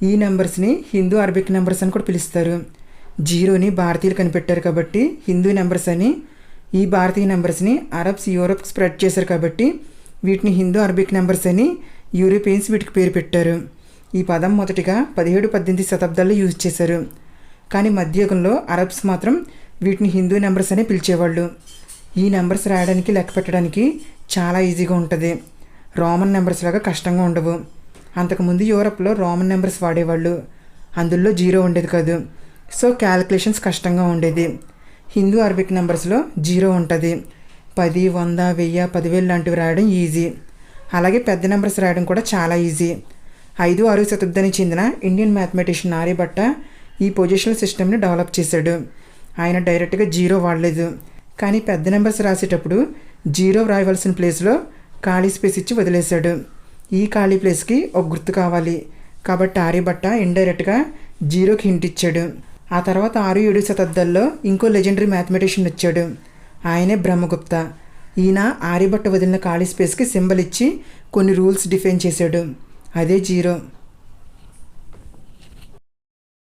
ఈ నెంబర్స్ని Hindu Arabic numbers అని కూడా పిలుస్తారు. జీరోని భారతీయులు కనిపెట్టారు కాబట్టి హిందూ నెంబర్స్ అని, ఈ భారతీయ నెంబర్స్ని అరబ్స్ యూరోప్కి స్ప్రెడ్ చేశారు కాబట్టి వీటిని హిందూ అరబిక్ నెంబర్స్ అని యూరోపియన్స్ వీటికి పేరు పెట్టారు. ఈ పదం మొదటిగా 17-18 శతాబ్దాల్లో యూజ్ చేశారు. కానీ మధ్యయుగంలో అరబ్స్ మాత్రం వీటిని హిందూ నెంబర్స్ అని పిలిచేవాళ్ళు. ఈ నెంబర్స్ రాయడానికి లెక్క పెట్టడానికి చాలా ఈజీగా ఉంటుంది. రోమన్ నెంబర్స్ లాగా కష్టంగా ఉండవు. అంతకుముందు యూరప్లో రోమన్ నెంబర్స్ వాడేవాళ్ళు. అందులో జీరో ఉండేది కాదు. సో క్యాలిక్యులేషన్స్ కష్టంగా ఉండేది. హిందూ అరబిక్ నెంబర్స్లో జీరో ఉంటుంది. 10, 100, 1000, 10,000 లాంటివి రాయడం ఈజీ. అలాగే పెద్ద నెంబర్స్ రాయడం కూడా చాలా ఈజీ. 5-6 శతాబ్దానికి చెందిన ఇండియన్ మ్యాథమెటిషియన్ ఆర్యభట్ట ఈ పొజిషనల్ సిస్టమ్ని డెవలప్ చేశాడు. ఆయన డైరెక్ట్గా జీరో వాడలేదు. కానీ పెద్ద నెంబర్స్ రాసేటప్పుడు జీరో వ్రాయవలసిన ప్లేస్లో ఖాళీ స్పేస్ ఇచ్చి వదిలేశాడు. ఈ ఖాళీ ప్లేస్కి ఒక గుర్తు కావాలి కాబట్టి ఆర్యభట్ట ఇండైరెక్ట్గా జీరోకి హింట్ ఇచ్చాడు. ఆ తర్వాత 6-7 శతాబ్దాల్లో ఇంకో లెజెండరీ మ్యాథమెటిషియన్ వచ్చాడు. ఆయనే బ్రహ్మగుప్త. ఈయన ఆర్యభట్ట వదిలిన ఖాళీ స్పేస్కి సింబల్ ఇచ్చి కొన్ని రూల్స్ డిఫైన్ చేశాడు. అదే జీరో.